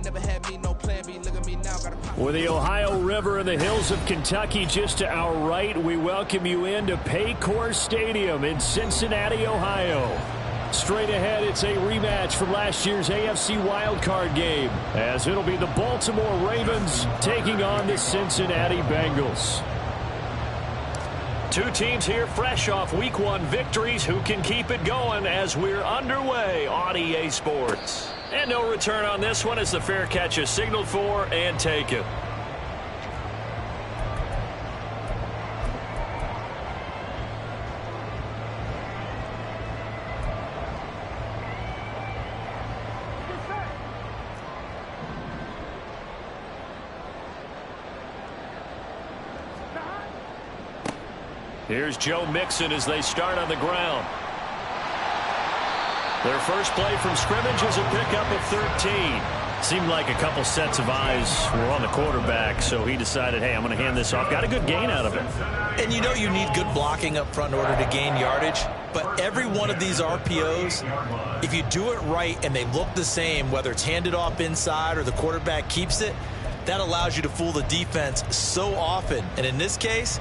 never had me no plan B. Look at me now, got a With the Ohio River and the hills of Kentucky just to our right, we welcome you into Paycor Stadium in Cincinnati, Ohio. Straight ahead, it's a rematch from last year's AFC wildcard game, as it'll be the Baltimore Ravens taking on the Cincinnati Bengals. Two teams here fresh off Week 1 victories. Who can keep it going as we're underway on EA Sports? And no return on this one as the fair catch is signaled for and taken. Here's Joe Mixon as they start on the ground. Their first play from scrimmage is a pickup of 13. Seemed like a couple sets of eyes were on the quarterback, so he decided, hey, I'm going to hand this off. Got a good gain out of it. And you know you need good blocking up front in order to gain yardage. But every one of these RPOs, if you do it right and they look the same, whether it's handed off inside or the quarterback keeps it, that allows you to fool the defense so often. And in this case,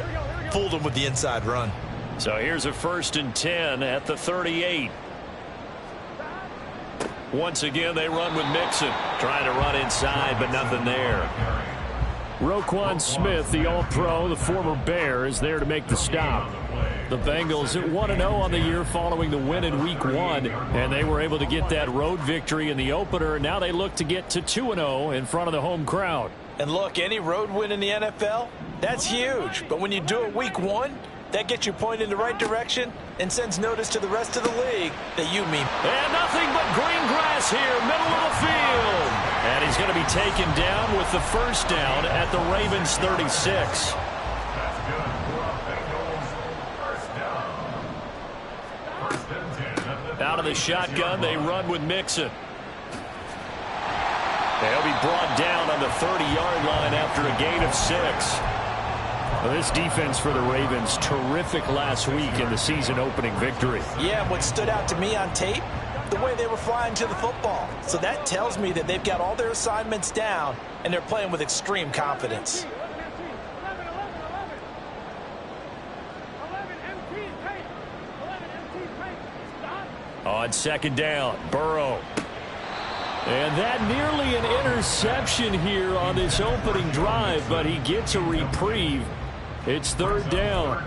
fooled them with the inside run. So here's a 1st and 10 at the 38. Once again, they run with Mixon. Trying to run inside, but nothing there. Roquan Smith, the All-Pro, the former Bear, is there to make the stop. The Bengals at 1-0 on the year following the win in Week 1, and they were able to get that road victory in the opener. Now they look to get to 2-0 in front of the home crowd. And look, any road win in the NFL, that's huge. But when you do it Week 1, that gets you pointed in the right direction and sends notice to the rest of the league that you mean. And nothing but green grass here, middle of the field. And he's going to be taken down with the first down at the Ravens 36. Out of the shotgun, they run with Mixon. They'll be brought down on the 30-yard line after a gain of 6. Well, this defense for the Ravens, terrific last week in the season-opening victory. Yeah, what stood out to me on tape, the way they were flying to the football. So that tells me that they've got all their assignments down, and they're playing with extreme confidence. On 2nd down, Burrow. And that nearly an interception here on this opening drive, but he gets a reprieve. It's 3rd down.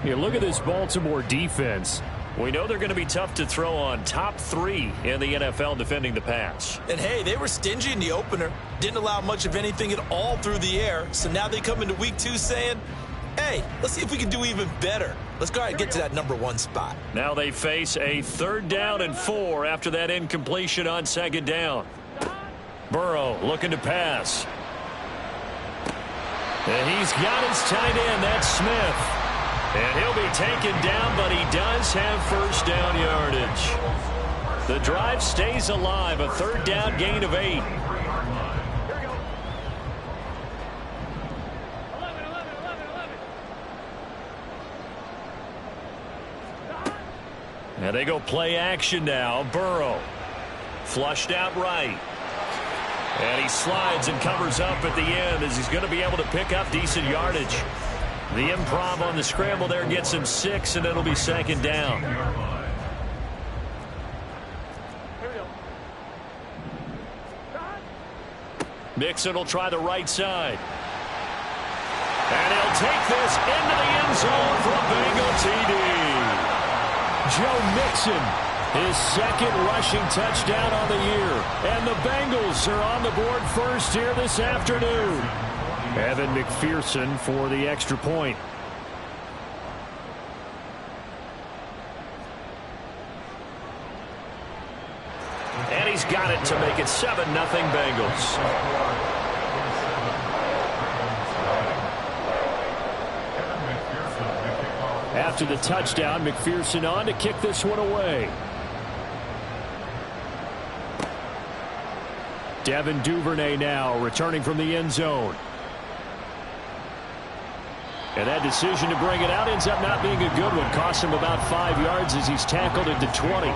Yeah, look at this Baltimore defense. We know they're going to be tough to throw on. Top 3 in the NFL defending the pass. And, hey, they were stingy in the opener. Didn't allow much of anything at all through the air. So now they come into Week 2 saying, hey, let's see if we can do even better. Let's go ahead and get to that number 1 spot. Now they face a 3rd down and 4 after that incompletion on 2nd down. Burrow looking to pass. And he's got his tight end, that's Smith. And he'll be taken down, but he does have first down yardage. The drive stays alive, a 3rd down gain of 8. And they go play action now. Burrow flushed out right. And he slides and covers up at the end as he's going to be able to pick up decent yardage. The improv on the scramble there gets him 6, and it'll be 2nd down. Mixon will try the right side. And he'll take this into the end zone for a Bengal TD. Joe Mixon, his 2nd rushing touchdown on the year. And the Bengals are on the board first here this afternoon. Evan McPherson for the extra point. And he's got it to make it 7-0 Bengals. After the touchdown, McPherson on to kick this one away. Devin Duvernay now returning from the end zone. And that decision to bring it out ends up not being a good one. Costs him about 5 yards as he's tackled into 20.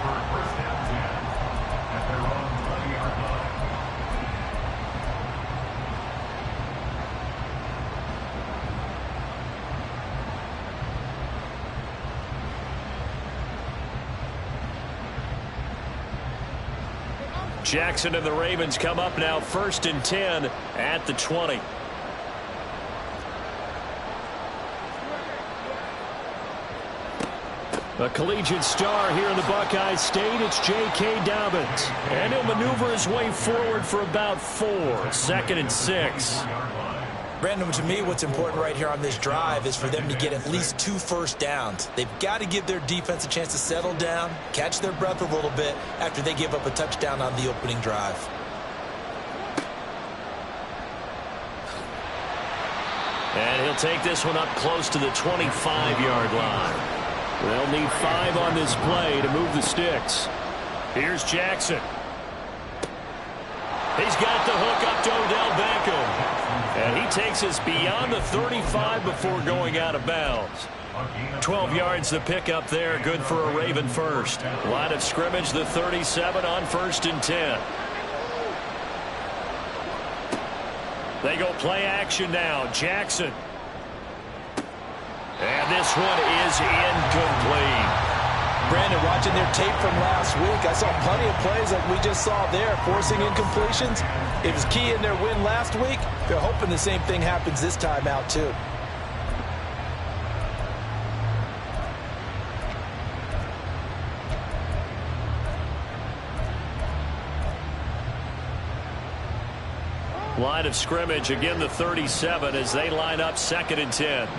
Jackson and the Ravens come up now 1st and 10 at the 20. A collegiate star here in the Buckeye State, it's J.K. Dobbins. And he'll maneuver his way forward for about 4. 2nd and 6. Brandon, to me, what's important right here on this drive is for them to get at least 2 first downs. They've got to give their defense a chance to settle down, catch their breath a little bit after they give up a touchdown on the opening drive. And he'll take this one up close to the 25-yard line. They'll need 5 on this play to move the sticks. Here's Jackson. He's got the hook up to Odell Beckham. And he takes us beyond the 35 before going out of bounds. 12 yards the pickup there, good for a Raven first. Line of scrimmage, the 37 on 1st and 10. They go play action now. Jackson. And this one is incomplete. Brandon, watching their tape from last week, I saw plenty of plays like we just saw there, forcing incompletions. It was key in their win last week. They're hoping the same thing happens this time out, too. Line of scrimmage, again the 37 as they line up 2nd and 10.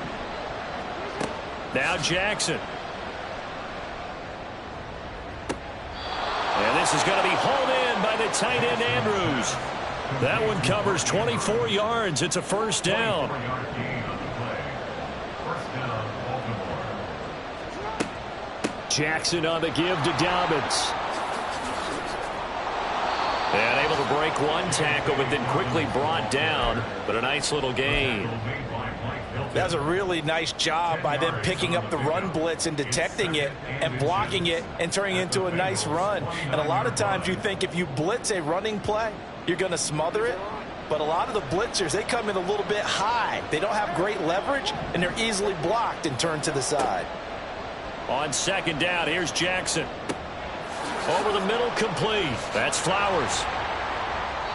Now Jackson. And this is going to be hauled in by the tight end Andrews. That one covers 24 yards. It's a first down. Jackson on the give to Dobbins. And able to break one tackle, but then quickly brought down. But a nice little gain. That was a really nice job by them picking up the run blitz and detecting it and blocking it and turning it into a nice run. And a lot of times you think if you blitz a running play, you're going to smother it. But a lot of the blitzers, they come in a little bit high. They don't have great leverage, and they're easily blocked and turned to the side. On 2nd down, here's Jackson. Over the middle, complete. That's Flowers.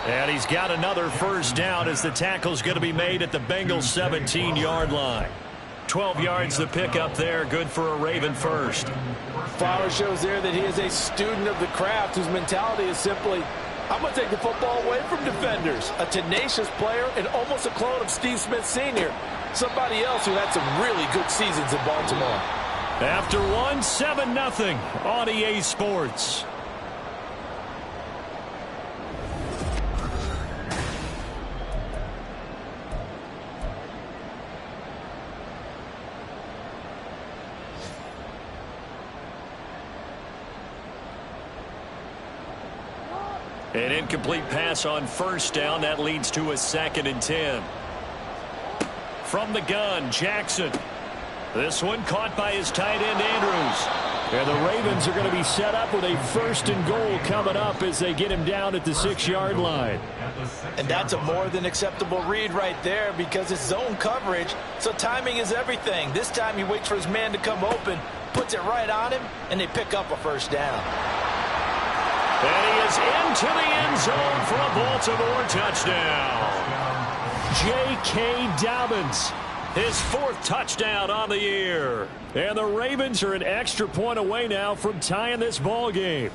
And he's got another first down as the tackle's going to be made at the Bengals 17-yard line. 12 yards the pickup there, good for a Raven first. Flowers shows there that he is a student of the craft whose mentality is simply, I'm going to take the football away from defenders. A tenacious player and almost a clone of Steve Smith Sr., somebody else who had some really good seasons in Baltimore. After one, 7-0 on EA Sports. An incomplete pass on first down. That leads to a 2nd and 10. From the gun, Jackson. This one caught by his tight end, Andrews. And the Ravens are going to be set up with a 1st and goal coming up as they get him down at the 6-yard line. And that's a more than acceptable read right there because it's zone coverage, so timing is everything. This time he waits for his man to come open, puts it right on him, and they pick up a first down. And he is into the end zone for a Baltimore touchdown. J.K. Dobbins, his 4th touchdown on the year. And the Ravens are an extra point away now from tying this ball game.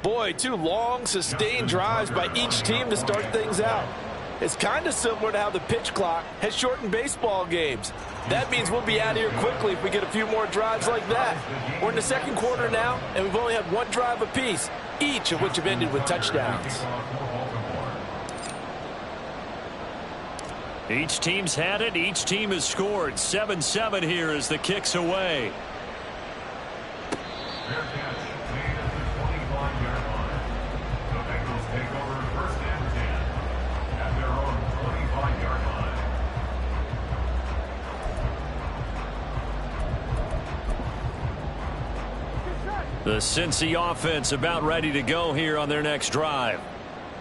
Boy, 2 long, sustained drives by each team to start things out. It's kind of similar to how the pitch clock has shortened baseball games. That means we'll be out of here quickly if we get a few more drives like that. We're in the 2nd quarter now, and we've only had 1 drive apiece, each of which have ended with touchdowns. Each team's had it. Each team has scored. 7-7 here as the kick's away. The Cincy offense about ready to go here on their next drive.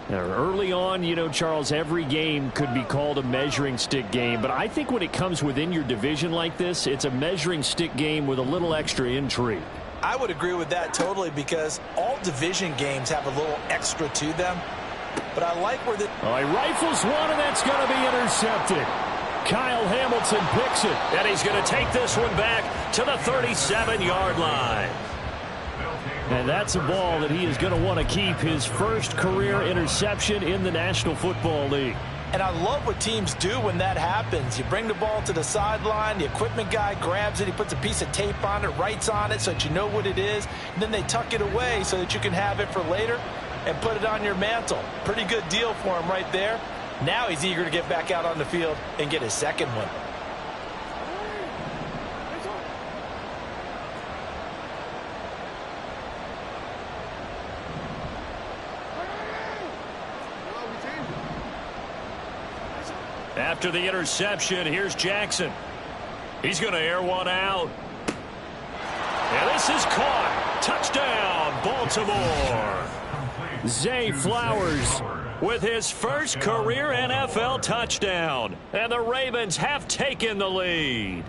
Now, early on, you know, Charles, every game could be called a measuring stick game. But I think when it comes within your division like this, it's a measuring stick game with a little extra intrigue. I would agree with that totally because all division games have a little extra to them. But I like where the... Oh, he rifles one, and that's going to be intercepted. Kyle Hamilton picks it, and he's going to take this one back to the 37-yard line. And that's a ball that he is going to want to keep, his first career interception in the National Football League. And I love what teams do when that happens. You bring the ball to the sideline, the equipment guy grabs it, he puts a piece of tape on it, writes on it so that you know what it is, and then they tuck it away so that you can have it for later and put it on your mantle. Pretty good deal for him right there. Now he's eager to get back out on the field and get his second one. After the interception, here's Jackson. He's going to air one out. And this is caught. Touchdown, Baltimore. Zay Flowers with his first career NFL touchdown. And the Ravens have taken the lead.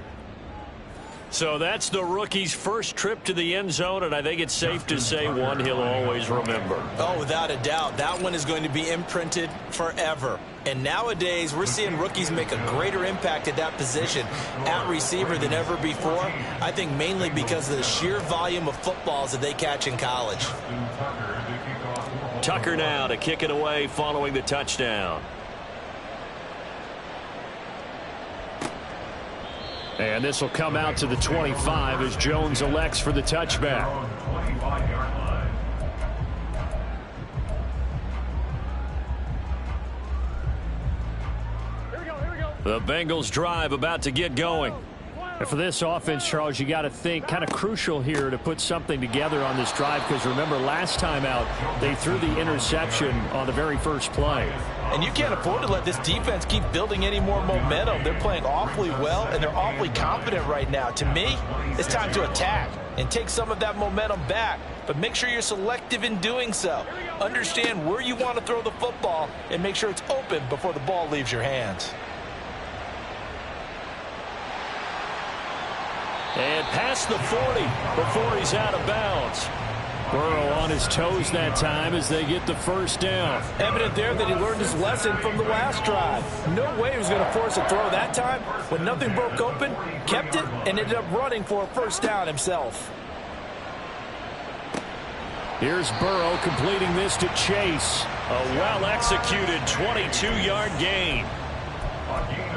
So that's the rookie's first trip to the end zone, and I think it's safe to say one he'll always remember. Oh, without a doubt. That one is going to be imprinted forever. And nowadays, we're seeing rookies make a greater impact at that position at receiver than ever before. I think mainly because of the sheer volume of footballs that they catch in college. Tucker now to kick it away following the touchdown. And this will come out to the 25 as Jones elects for the touchback. The Bengals drive about to get going. And for this offense, Charles, you got to think kind of crucial here to put something together on this drive because remember last time out they threw the interception on the very first play. And you can't afford to let this defense keep building any more momentum. They're playing awfully well, and they're awfully confident right now. To me, it's time to attack and take some of that momentum back. But make sure you're selective in doing so. Understand where you want to throw the football and make sure it's open before the ball leaves your hands. And past the 40 before he's out of bounds. Burrow on his toes that time as they get the first down. Evident there that he learned his lesson from the last drive. No way he was going to force a throw that time. When nothing broke open, kept it, and ended up running for a first down himself. Here's Burrow completing this to Chase. A well-executed 22-yard gain.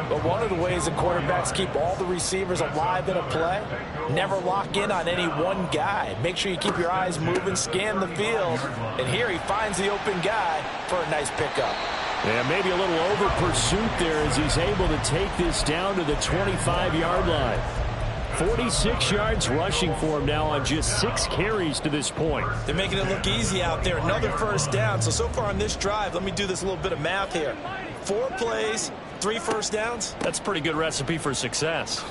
But one of the ways that quarterbacks keep all the receivers alive in a play, never lock in on any one guy. Make sure you keep your eyes moving, scan the field. And here he finds the open guy for a nice pickup. Yeah, maybe a little over pursuit there as he's able to take this down to the 25-yard line. 46 yards rushing for him now on just 6 carries to this point. They're making it look easy out there. Another first down. So far on this drive, let me do this little bit of math here. 4 plays, 3 first downs. That's a pretty good recipe for success.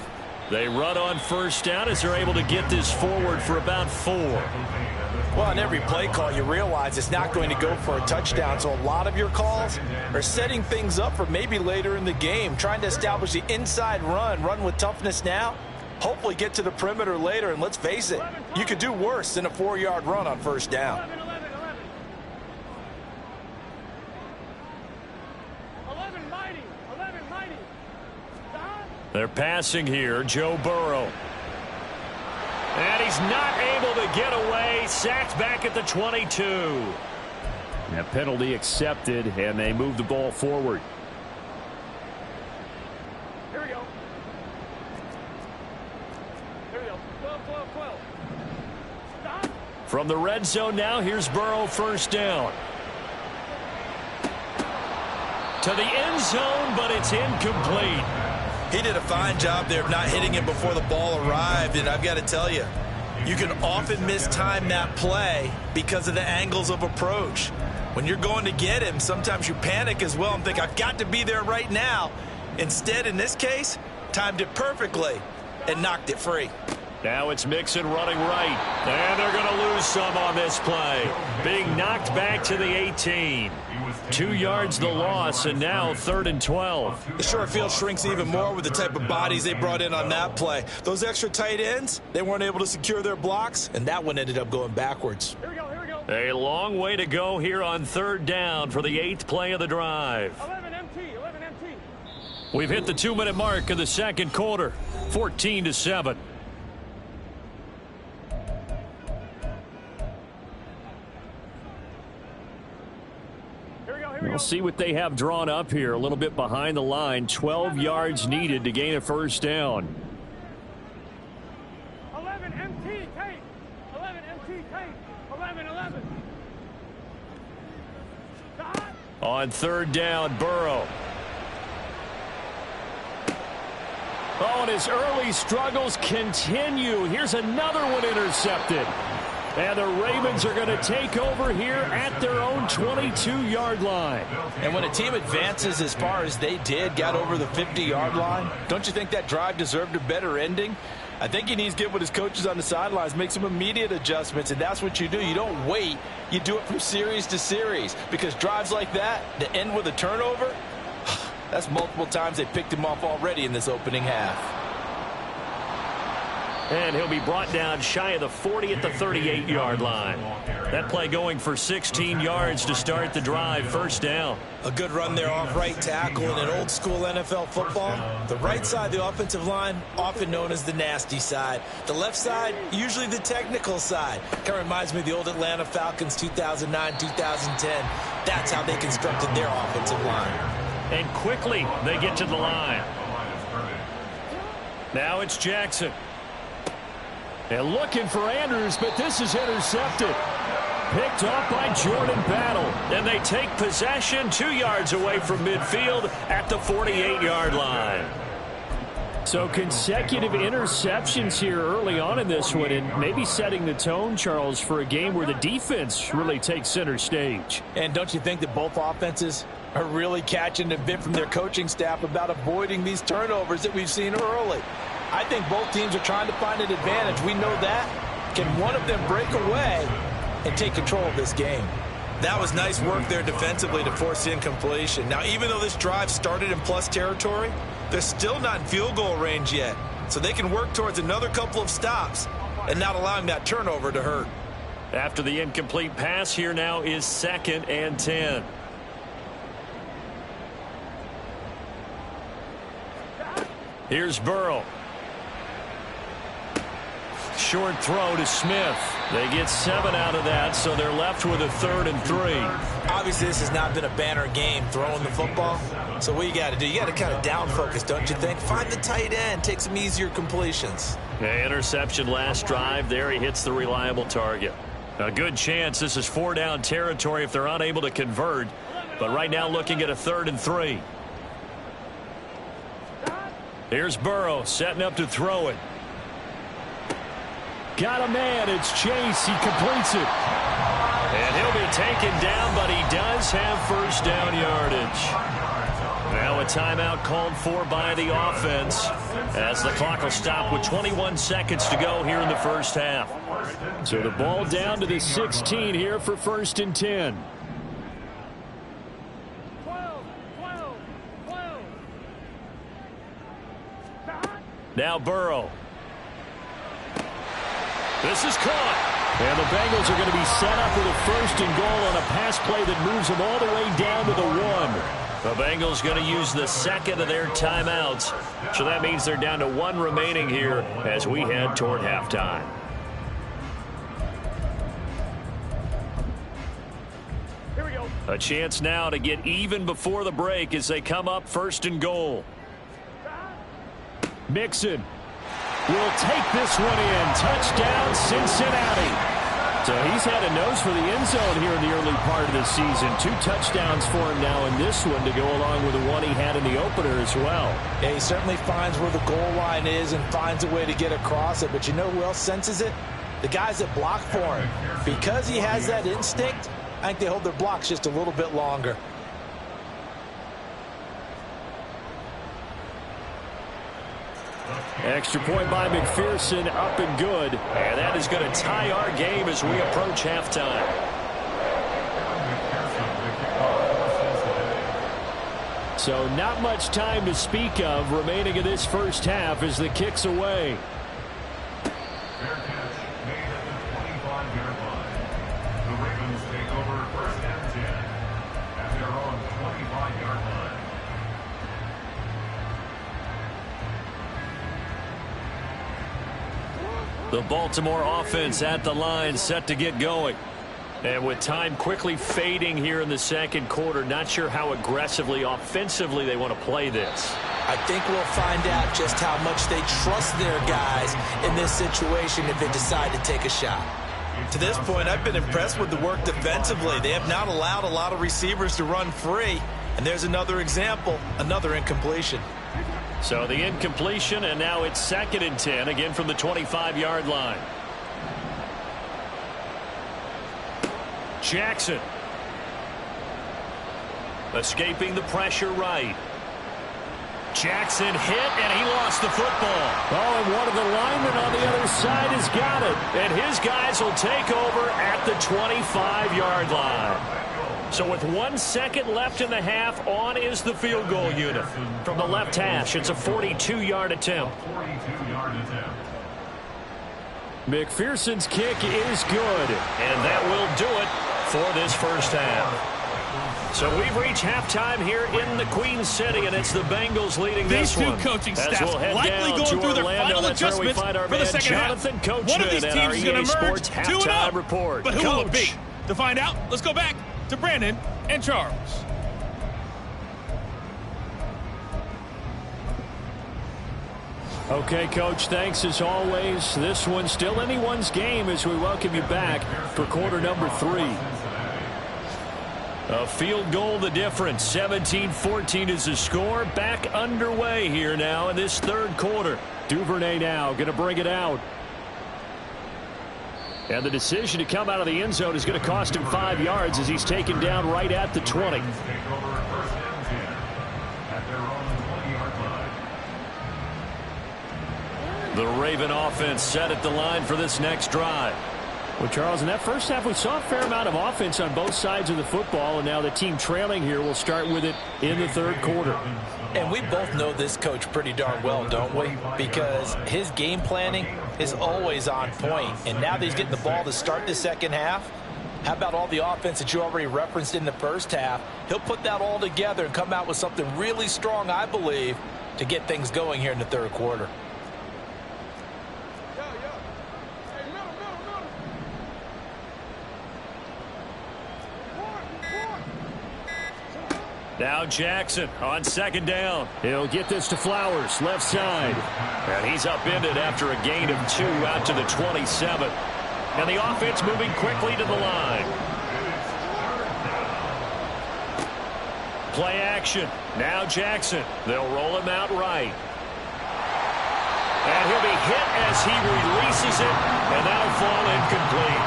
They run on first down as they're able to get this forward for about 4. Well, on every play call, you realize it's not going to go for a touchdown. So a lot of your calls are setting things up for maybe later in the game, trying to establish the inside run with toughness now. Hopefully get to the perimeter later, and let's face it, you could do worse than a 4-yard run on first down. They're passing here, Joe Burrow. And he's not able to get away, sacked back at the 22. That penalty accepted, and they move the ball forward. Here we go. Here we go. 12. Stop. From the red zone now, here's Burrow first down. To the end zone, but it's incomplete. He did a fine job there of not hitting it before the ball arrived, and I've got to tell you, you can often mistime that play because of the angles of approach. When you're going to get him, sometimes you panic as well and think, I've got to be there right now. Instead, in this case, timed it perfectly and knocked it free. Now it's Mixon running right. And they're going to lose some on this play. Being knocked back to the 18. 2 yards the loss, and now 3rd and 12. The short field shrinks even more with the type of bodies they brought in on that play. Those extra tight ends, they weren't able to secure their blocks, and that one ended up going backwards. Here we go, here we go. A long way to go here on 3rd down for the 8th play of the drive. 11 MT, 11 MT. We've hit the 2-minute mark of the second quarter. 14-7. We'll see what they have drawn up here. A little bit behind the line. 12 yards needed to gain a first down. 11 MT, tape. 11 MT, tape. 11, 11. On 3rd down, Burrow. Oh, and his early struggles continue. Here's another one intercepted. And the Ravens are going to take over here at their own 22-yard line. And when a team advances as far as they did, got over the 50-yard line, don't you think that drive deserved a better ending? I think he needs to get with his coaches on the sidelines, make some immediate adjustments, and that's what you do. You don't wait. You do it from series to series, because drives like that that end with a turnover, that's multiple times they picked him off already in this opening half. And he'll be brought down shy of the 40 at the 38-yard line. That play going for 16 yards to start the drive. First down. A good run there off right tackle in an old-school NFL football. The right side of the offensive line, often known as the nasty side. The left side, usually the technical side. Kind of reminds me of the old Atlanta Falcons 2009-2010. That's how they constructed their offensive line. And quickly they get to the line. Now it's Jackson. And looking for Andrews, but this is intercepted. Picked off by Jordan Battle. And they take possession 2 yards away from midfield at the 48-yard line. So consecutive interceptions here early on in this one, and maybe setting the tone, Charles, for a game where the defense really takes center stage. And don't you think that both offenses are really catching a bit from their coaching staff about avoiding these turnovers that we've seen early? I think both teams are trying to find an advantage. We know that. Can one of them break away and take control of this game? That was nice work there defensively to force the incompletion. Now, even though this drive started in plus territory, they're still not in field goal range yet. So they can work towards another couple of stops and not allowing that turnover to hurt. After the incomplete pass, here now is 2nd and 10. Here's Burrow. Short throw to Smith. They get 7 out of that, so they're left with a 3rd and 3. Obviously, this has not been a banner game throwing the football. So what you got to do, you got to kind of down focus, don't you think? Find the tight end, take some easier completions. Interception last drive. There he hits the reliable target. A good chance this is 4-down territory if they're unable to convert. But right now looking at a 3rd and 3. Here's Burrow setting up to throw it. Got a man. It's Chase. He completes it. And he'll be taken down, but he does have first down yardage. Now a timeout called for by the offense as the clock will stop with 21 seconds to go here in the first half. So the ball down to the 16 here for 1st and 10. 12, 12, 12. Now Burrow. This is caught. And the Bengals are going to be set up with a 1st and goal on a pass play that moves them all the way down to the 1. The Bengals going to use the 2nd of their timeouts. So that means they're down to 1 remaining here as we head toward halftime. Here we go. A chance now to get even before the break as they come up 1st and goal. Mixon will take this one in. Touchdown, Cincinnati. So he's had a nose for the end zone here in the early part of the season. 2 touchdowns for him now in this one to go along with the one he had in the opener as well. Yeah, he certainly finds where the goal line is and finds a way to get across it. But you know who else senses it? The guys that block for him. Because he has that instinct, I think they hold their blocks just a little bit longer. Extra point by McPherson, up and good. And that is going to tie our game as we approach halftime. So not much time to speak of remaining in this first half as the kick's away. Fair catch made at the 25-yard line. The Ravens take over first and 10 at their own 25-yard line. The Baltimore offense at the line, set to get going. And with time quickly fading here in the second quarter, not sure how aggressively, offensively they want to play this. I think we'll find out just how much they trust their guys in this situation if they decide to take a shot. To this point, I've been impressed with the work defensively. They have not allowed a lot of receivers to run free. And there's another example, another incompletion. So the incompletion, and now it's 2nd and 10, again from the 25-yard line. Jackson. Escaping the pressure right. Jackson hit, and he lost the football. Oh, and one of the linemen on the other side has got it. And his guys will take over at the 25-yard line. So with 1 second left in the half, on is the field goal unit. From the left hash, it's a 42-yard attempt. McPherson's kick is good, and that will do it for this first half. So we've reached halftime here in the Queen City, and it's the Bengals leading this one. These two coaching staffs we'll likely going through their final adjustments for the second half. One of these teams is going to emerge 2-0. Report. But who will it be? To find out, let's go back to Brandon and Charles. Okay, Coach, thanks as always. This one's still anyone's game as we welcome you back for quarter number 3. A field goal the difference. 17-14 is the score. Back underway here now in this third quarter. Duvernay now going to bring it out. And the decision to come out of the end zone is going to cost him 5 yards as he's taken down right at the 20. The Raven offense set at the line for this next drive. Well, Charles, in that first half, we saw a fair amount of offense on both sides of the football, and now the team trailing here will start with it in the third quarter. And we both know this coach pretty darn well, don't we? Because his game planning is always on point. And now that he's getting the ball to start the second half, how about all the offense that you already referenced in the first half? He'll put that all together and come out with something really strong, I believe, to get things going here in the third quarter. Now Jackson on second down. He'll get this to Flowers, left side. And he's upended after a gain of 2 out to the 27. And the offense moving quickly to the line. Play action. Now Jackson. They'll roll him out right. And he'll be hit as he releases it. And that'll fall incomplete.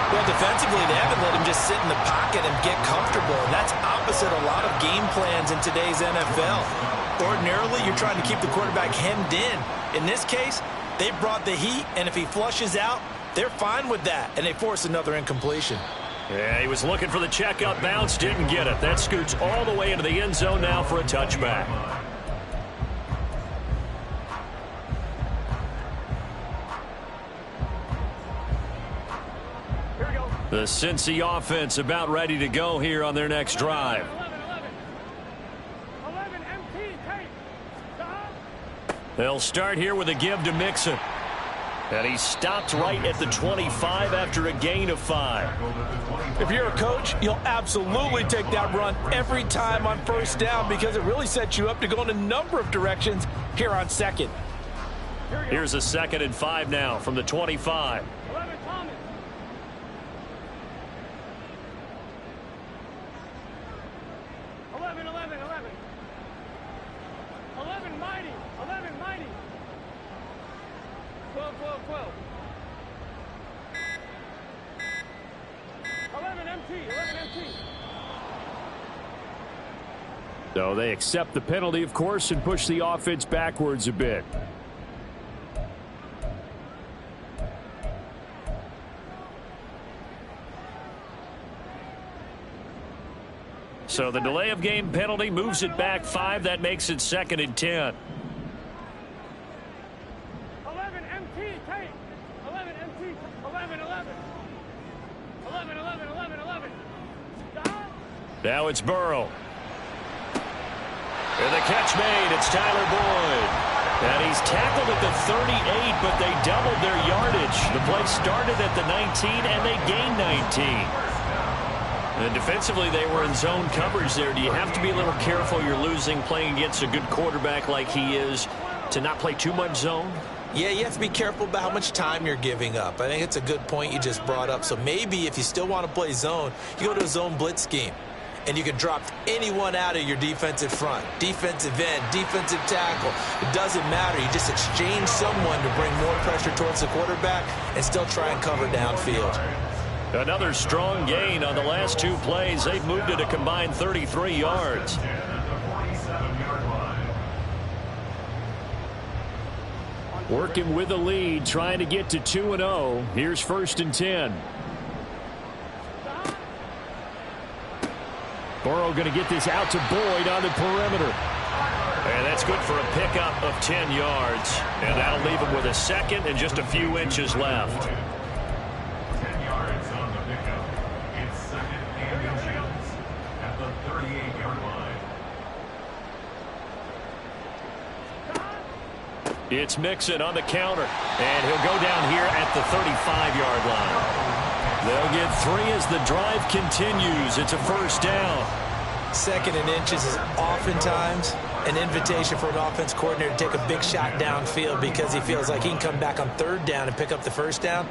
Well, defensively, they haven't let him just sit in the pocket and get comfortable. And that's opposite a lot of game plans in today's NFL. Ordinarily, you're trying to keep the quarterback hemmed in. In this case, they brought the heat, and if he flushes out, they're fine with that, and they force another incompletion. Yeah, he was looking for the checkout bounce, didn't get it. That scoots all the way into the end zone now for a touchback. The Cincy offense about ready to go here on their next drive. 11 MT, They'll start here with a give to Mixon. And he stopped right at the 25 after a gain of 5. If you're a coach, you'll absolutely take that run every time on first down because it really sets you up to go in a number of directions here on second. Here's a 2nd and 5 now from the 25. 11 Thomas. 11 Mighty. 11 Mighty. 12. 11 MT. So they accept the penalty, of course, and push the offense backwards a bit. So the delay of game penalty moves it back 5. That makes it 2nd and 10. 11 MT, take. 11 MT, 11, 11. 11, 11, 11, 11. Stop. Now it's Burrow. And the catch made. It's Tyler Boyd. And he's tackled at the 38, but they doubled their yardage. The play started at the 19, and they gained 19. And defensively, they were in zone coverage there. Do you have to be a little careful? You're losing playing against a good quarterback like he is to not play too much zone? Yeah, you have to be careful about how much time you're giving up. I think it's a good point you just brought up. So maybe if you still want to play zone, you go to a zone blitz scheme. And you can drop anyone out of your defensive front, defensive end, defensive tackle. It doesn't matter. You just exchange someone to bring more pressure towards the quarterback and still try and cover downfield. Another strong gain on the last 2 plays. They've moved it a combined 33 yards. Working with the lead, trying to get to 2-0. Here's 1st and 10. Burrow going to get this out to Boyd on the perimeter. And that's good for a pickup of 10 yards. And that'll leave him with a 2nd and just a few inches left. 10 yards on the pickup. It's 2nd and inches at the 38-yard line. It's Mixon on the counter. And he'll go down here at the 35-yard line. They'll get 3 as the drive continues. It's a 1st down. 2nd and inches is oftentimes an invitation for an offense coordinator to take a big shot downfield because he feels like he can come back on 3rd down and pick up the 1st down.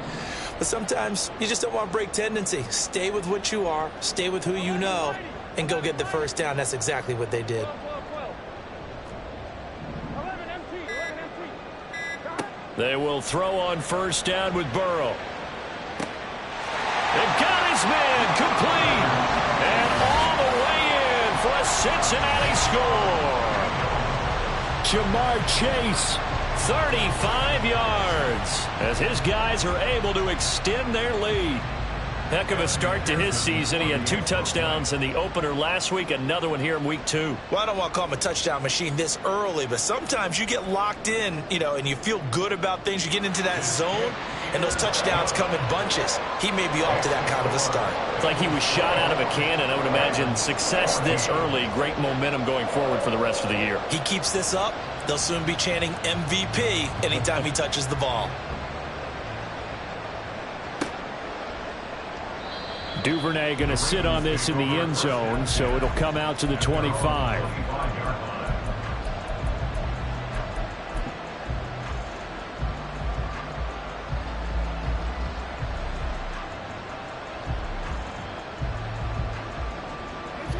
But sometimes you just don't want to break tendency. Stay with what you are, stay with who you know, and go get the 1st down. That's exactly what they did. They will throw on 1st down with Burrow. They've got his man complete. And all the way in for a Cincinnati score. Jamar Chase, 35 yards, as his guys are able to extend their lead. Heck of a start to his season. He had 2 touchdowns in the opener last week, another one here in week 2. Well, I don't want to call him a touchdown machine this early, but sometimes you get locked in, and you feel good about things. You get into that zone, and those touchdowns come in bunches. He may be off to that kind of a start. It's like he was shot out of a cannon. I would imagine success this early, great momentum going forward for the rest of the year. He keeps this up, they'll soon be chanting MVP anytime he touches the ball. Duvernay going to sit on this in the end zone, so it'll come out to the 25.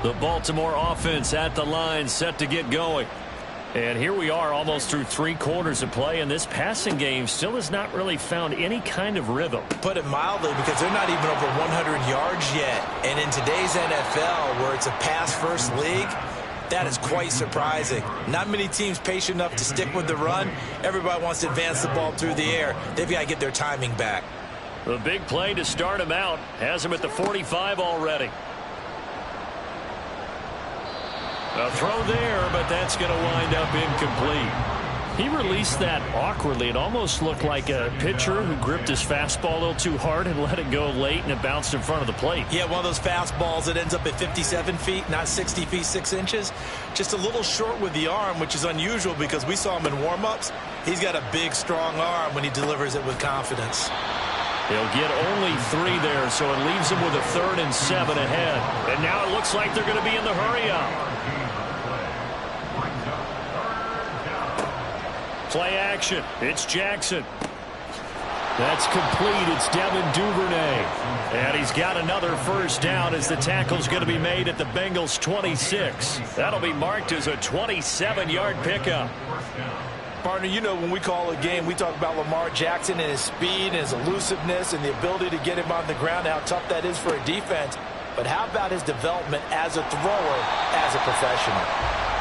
The Baltimore offense at the line, set to get going. And here we are almost through 3 quarters of play, and this passing game still has not really found any kind of rhythm. Put it mildly, because they're not even over 100 yards yet. And in today's NFL, where it's a pass-first league, that is quite surprising. Not many teams patient enough to stick with the run. Everybody wants to advance the ball through the air. They've got to get their timing back. The big play to start him out has him at the 45 already. A throw there, but that's going to wind up incomplete. He released that awkwardly. It almost looked like a pitcher who gripped his fastball a little too hard and let it go late, and it bounced in front of the plate. Yeah, one of those fastballs that ends up at 57 feet, not 60 feet, 6 inches. Just a little short with the arm, which is unusual because we saw him in warm-ups. He's got a big, strong arm when he delivers it with confidence. He'll get only 3 there, so it leaves him with a 3rd and 7 ahead. And now it looks like they're going to be in the hurry-up. Play action. It's Jackson. That's complete. It's Devin Duvernay. And he's got another 1st down as the tackle's going to be made at the Bengals' 26. That'll be marked as a 27-yard pickup. Partner, when we call a game, we talk about Lamar Jackson and his speed and his elusiveness and the ability to get him on the ground, how tough that is for a defense. But how about his development as a thrower, as a professional?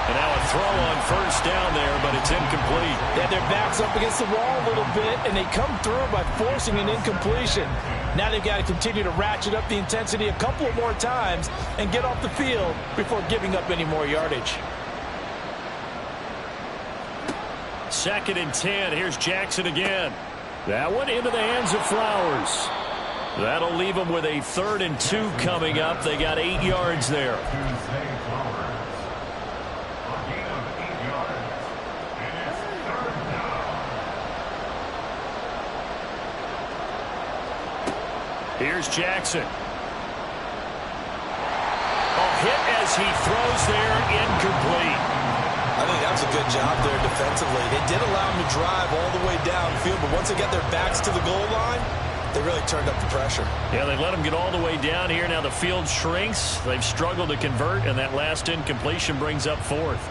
And now a throw on 1st down there, but it's incomplete. Yeah, their backs up against the wall a little bit, and they come through by forcing an incompletion. Now they've got to continue to ratchet up the intensity a couple more times and get off the field before giving up any more yardage. 2nd and 10. Here's Jackson again. That one into the hands of Flowers. That'll leave them with a 3rd and 2 coming up. They got 8 yards there. Here's Jackson. Hit as he throws there, incomplete. I think that was a good job there defensively. They did allow him to drive all the way downfield, but once they got their backs to the goal line, they really turned up the pressure. Yeah, they let him get all the way down here. Now the field shrinks. They've struggled to convert, and that last incompletion brings up 4th.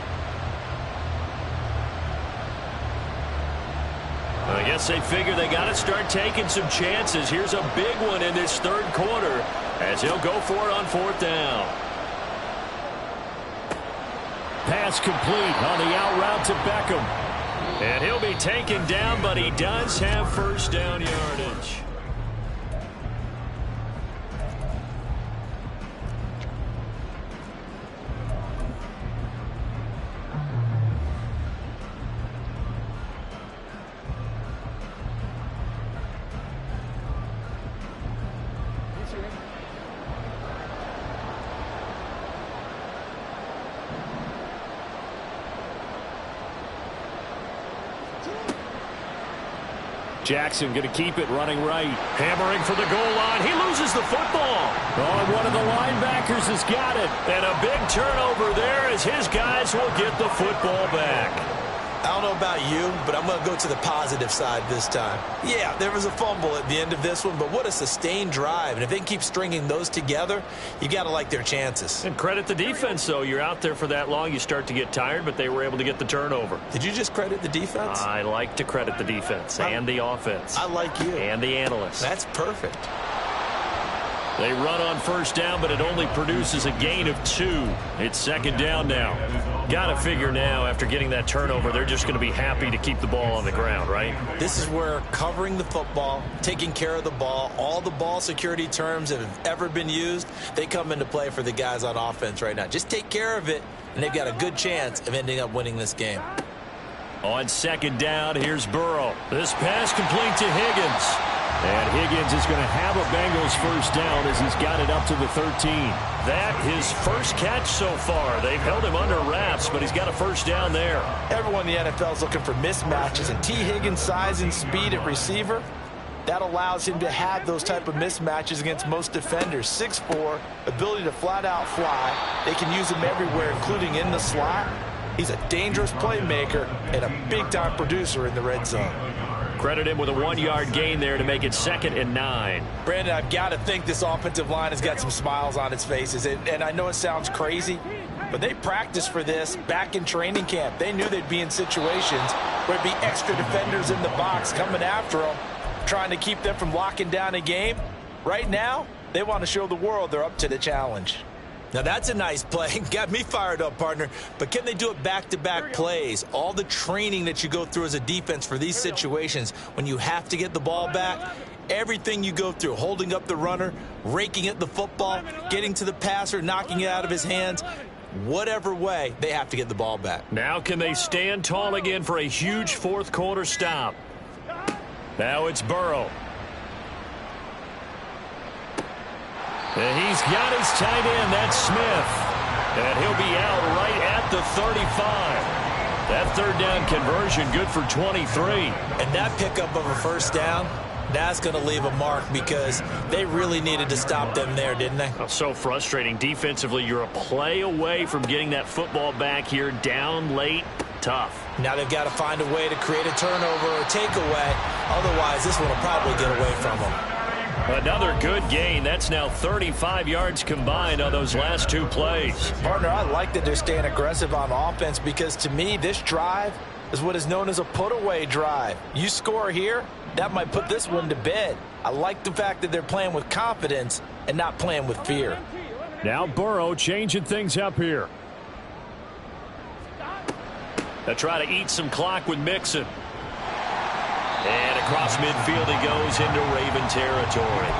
I guess they figure they got to start taking some chances. Here's a big one in this 3rd quarter as he'll go for it on 4th down. Pass complete on the out route to Beckham. And he'll be taken down, but he does have 1st down yardage. Jackson going to keep it running right. Hammering for the goal line. He loses the football. Oh, one of the linebackers has got it. And a big turnover there as his guys will get the football back. I don't know about you, but I'm going to go to the positive side this time. Yeah, there was a fumble at the end of this one, but what a sustained drive. And if they can keep stringing those together, you got to like their chances. And credit the defense, though. You're out there for that long, you start to get tired, but they were able to get the turnover. Did you just credit the defense? I like to credit the defense and the offense. I like you. And the analysts. That's perfect. They run on 1st down, but it only produces a gain of 2. It's 2nd down now. Got to figure now, after getting that turnover, they're just going to be happy to keep the ball on the ground, right? This is where covering the football, taking care of the ball, all the ball security terms that have ever been used, they come into play for the guys on offense right now. Just take care of it, and they've got a good chance of ending up winning this game. On 2nd down, here's Burrow. This pass complete to Higgins. And Higgins is going to have a Bengals 1st down as he's got it up to the 13. That his first catch so far. They've held him under wraps, but he's got a 1st down there. Everyone in the NFL is looking for mismatches, and T. Higgins' size and speed at receiver, that allows him to have those type of mismatches against most defenders. 6'4", ability to flat-out fly. They can use him everywhere, including in the slot. He's a dangerous playmaker and a big-time producer in the red zone. Credit him with a 1-yard gain there to make it 2nd and 9. Brandon, I've got to think this offensive line has got some smiles on its faces. And I know it sounds crazy, but they practiced for this back in training camp. They knew they'd be in situations where there'd be extra defenders in the box coming after them, trying to keep them from locking down a game. Right now, they want to show the world they're up to the challenge. Now, that's a nice play. Got me fired up, partner. But can they do it back-to-back plays? All the training that you go through as a defense for these situations, when you have to get the ball back, everything you go through, holding up the runner, raking at the football, getting to the passer, knocking it out of his hands, whatever way, they have to get the ball back. Now can they stand tall again for a huge 4th quarter stop? Now it's Burrow. And he's got his tight end, that's Smith. And he'll be out right at the 35. That 3rd down conversion good for 23. And that pickup of a 1st down, that's going to leave a mark because they really needed to stop them there, didn't they? Oh, so frustrating. Defensively, you're a play away from getting that football back here down late. Tough. Now they've got to find a way to create a turnover or takeaway. Otherwise, this one will probably get away from them. Another good gain. That's now 35 yards combined on those last 2 plays. Partner, I like that they're staying aggressive on offense because, to me, this drive is what is known as a put-away drive. You score here, that might put this one to bed. I like the fact that they're playing with confidence and not playing with fear. Now Burrow changing things up here. They'll try to eat some clock with Mixon. And across midfield he goes into Raven territory.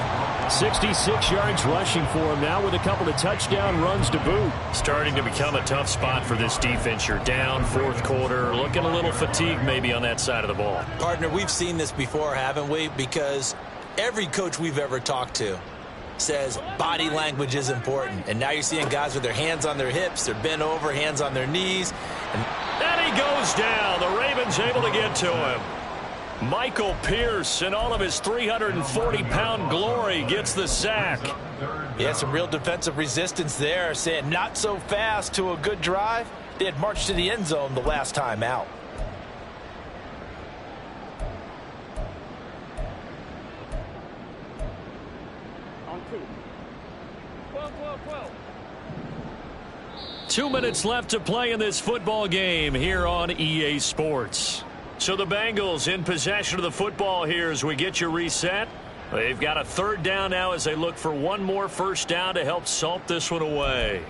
66 yards rushing for him now with a couple of touchdown runs to boot. Starting to become a tough spot for this defense. You're down fourth quarter, looking a little fatigued maybe on that side of the ball. Partner, we've seen this before, haven't we? Because every coach we've ever talked to says body language is important. And now you're seeing guys with their hands on their hips, they're bent over, hands on their knees. And he goes down. The Ravens able to get to him. Michael Pierce, in all of his 340-pound glory, gets the sack. Yeah, some real defensive resistance there, saying not so fast to a good drive. They had marched to the end zone the last time out. On 2. 12, 12, 12. 2 minutes left to play in this football game here on EA Sports. So the Bengals in possession of the football here as we get you reset. They've got a third down now as they look for one more first down to help salt this one away.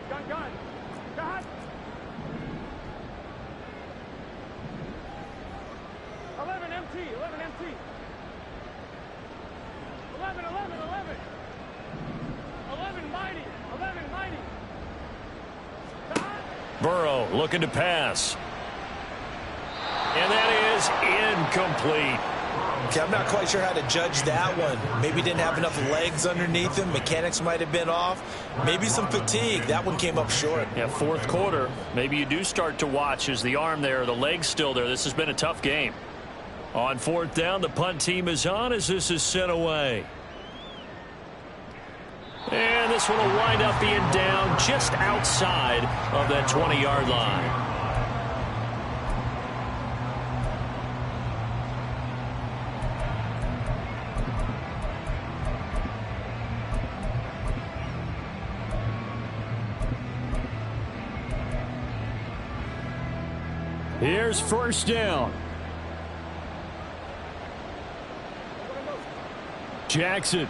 Gun. Gun. 11 MT. 11 MT. 11 mighty. 11 mighty. Burrow looking to pass. And that is incomplete. Okay, I'm not quite sure how to judge that one. Maybe didn't have enough legs underneath him. Mechanics might have been off. Maybe some fatigue. That one came up short. Yeah, fourth quarter. Maybe you do start to watch as the arm there, the leg's still there. This has been a tough game. On fourth down, the punt team is on as this is sent away. And this one will wind up being down just outside of that 20-yard line. Here's first down. Jackson.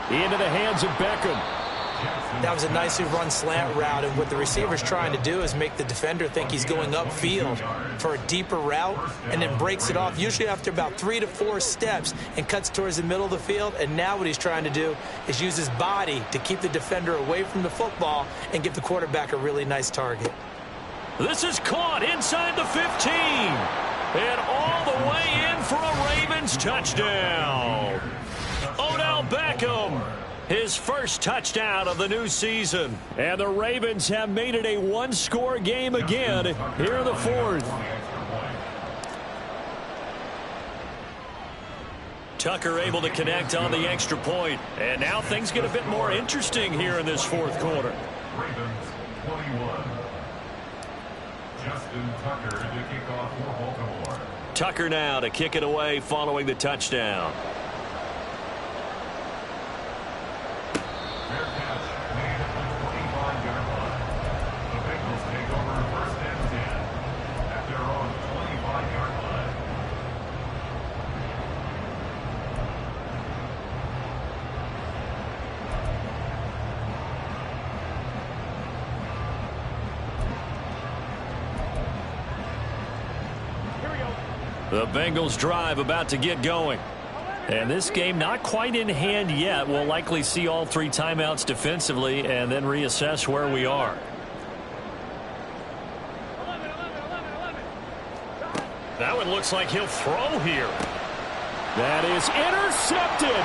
Into the hands of Beckham. That was a nicely run slant route, and what the receiver's trying to do is make the defender think he's going upfield for a deeper route and then breaks it off, usually after about 3 to 4 steps, and cuts towards the middle of the field. And now what he's trying to do is use his body to keep the defender away from the football and give the quarterback a really nice target. This is caught inside the 15. And all the way in for a Ravens touchdown. Odell Beckham, his first touchdown of the new season. And the Ravens have made it a one-score game again here in the fourth. Tucker able to connect on the extra point. And now things get a bit more interesting here in this fourth quarter. Ravens 21. Justin Tucker to kick off for Baltimore. Tucker now to kick it away following the touchdown. Fair catch made at the 25-yard line. The Bengals take over first and 10 at their own 25-yard line. The Bengals drive about to get going. And this game not quite in hand yet. We'll likely see all 3 timeouts defensively and then reassess where we are. That one looks like he'll throw here. That is intercepted.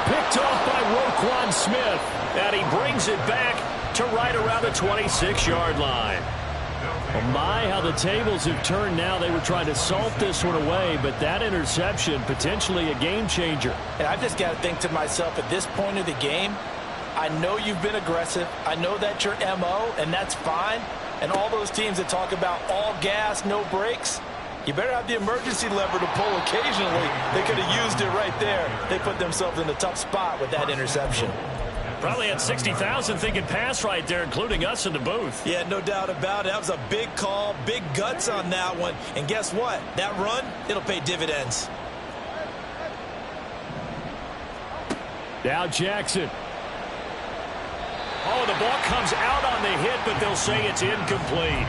Picked off by Roquan Smith. And he brings it back to right around the 26-yard line. Well, my, how the tables have turned now. They were trying to salt this one away, but that interception, potentially a game changer. And I've just got to think to myself, at this point of the game, I know you've been aggressive. I know that's your MO, and that's fine. And all those teams that talk about all gas, no brakes, you better have the emergency lever to pull occasionally. They could have used it right there. They put themselves in a tough spot with that interception. Probably had 60,000 thinking pass right there, including us in the booth. Yeah, no doubt about it. That was a big call, big guts on that one. And guess what? That run, it'll pay dividends. Now Jackson. Oh, the ball comes out on the hit, but they'll say it's incomplete.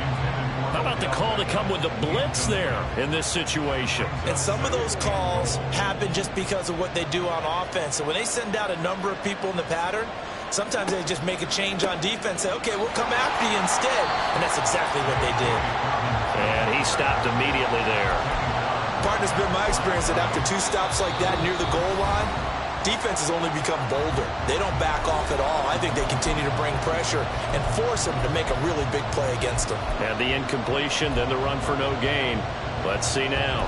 How about the call to come with the blitz there in this situation? And some of those calls happen just because of what they do on offense. So when they send out a number of people in the pattern, sometimes they just make a change on defense, say, okay, we'll come after you instead. And that's exactly what they did. And he stopped immediately there. Partner's been my experience that after 2 stops like that near the goal line, defense has only become bolder. They don't back off at all. I think they continue to bring pressure and force them to make a really big play against them. And the incompletion, then the run for no gain. Let's see now.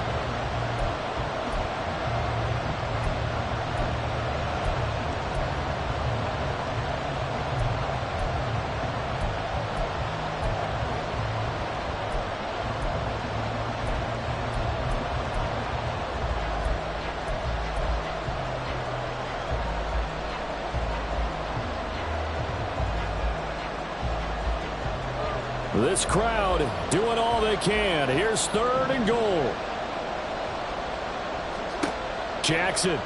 This crowd doing all they can. Here's 3rd and goal. Jackson.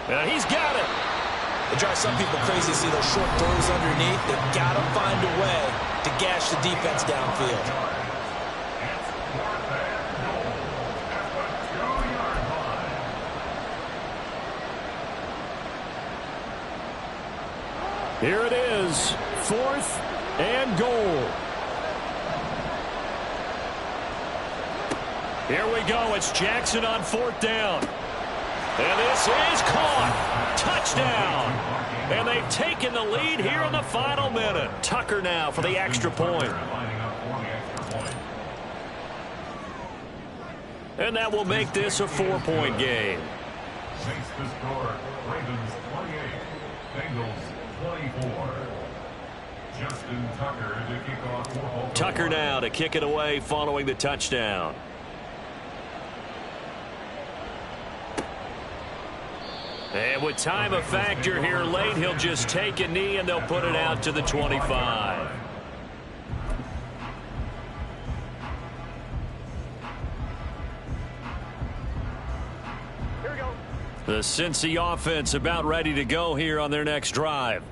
And he's got it. It drives some people crazy to see those short throws underneath. They've got to find a way to gash the defense downfield. Here it is. 4th and goal. Here we go. It's Jackson on 4th down. And this is caught. Touchdown. And they've taken the lead here in the final minute. Tucker now for the extra point. And that will make this a 4-point game. Makes the score Ravens 28, Bengals 24. Justin Tucker to kick off. Tucker now to kick it away following the touchdown. And with time a factor here late, he'll just take a knee and they'll put it out to the 25. The Cincy offense about ready to go here on their next drive.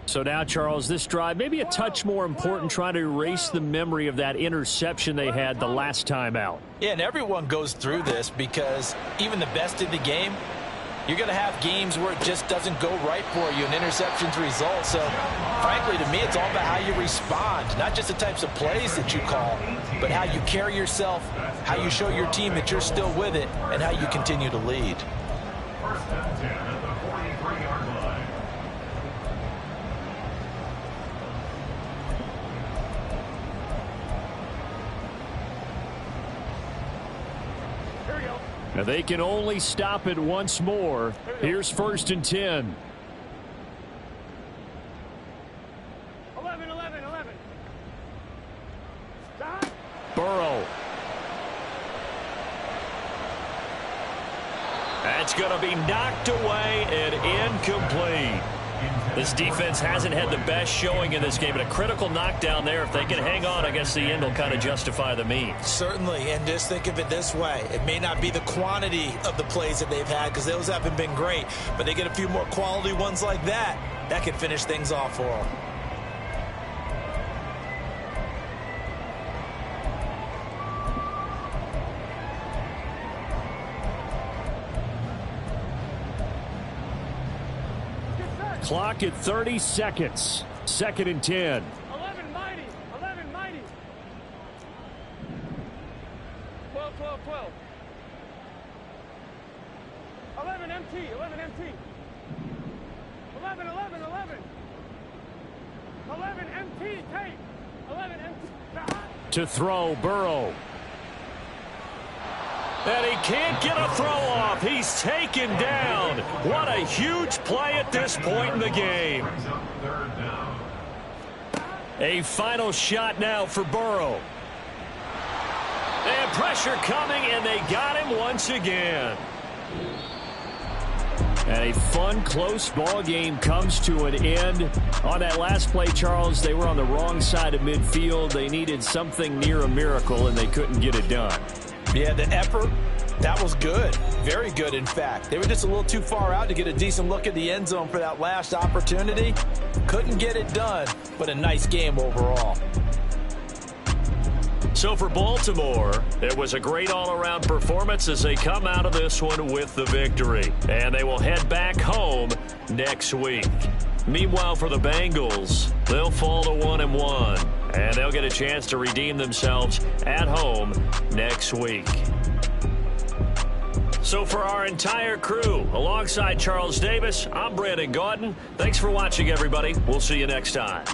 So now, Charles, this drive maybe a touch more important, trying to erase the memory of that interception they had the last time out. Yeah, and everyone goes through this because even the best in the game, you're going to have games where it just doesn't go right for you, and interceptions result. So, frankly, to me, it's all about how you respond, not just the types of plays that you call, but how you carry yourself, how you show your team that you're still with it, and how you continue to lead. 1st and 10 at the 43-yard line. Now they can only stop it once more. Here's 1st and 10. 11. Stop. Burrow. That's going to be knocked away and incomplete. This defense hasn't had the best showing in this game, but a critical knockdown there. If they can hang on, I guess the end will kind of justify the means. Certainly, and just think of it this way. It may not be the quantity of the plays that they've had because those haven't been great, but they get a few more quality ones like that. That can finish things off for them. Clock at 30 seconds. 2nd and 10. 11 mighty. 12. 11 MT. 11 MT tape. 11 MT. To throw, Burrow. And he can't get a throw off. He's taken down. What a huge play at this point in the game. A final shot now for Burrow. And pressure coming, and they got him once again. And a fun, close ball game comes to an end. On that last play, Charles, they were on the wrong side of midfield. They needed something near a miracle, and they couldn't get it done. Yeah, the effort That was good. Very good, in fact. They were just a little too far out to get a decent look at the end zone for that last opportunity. Couldn't get it done, but a nice game overall. So for Baltimore, it was a great all-around performance as they come out of this one with the victory. And they will head back home next week. Meanwhile, for the Bengals, they'll fall to 1-1. And they'll get a chance to redeem themselves at home next week. So for our entire crew, alongside Charles Davis, I'm Brandon Gaudin. Thanks for watching, everybody. We'll see you next time.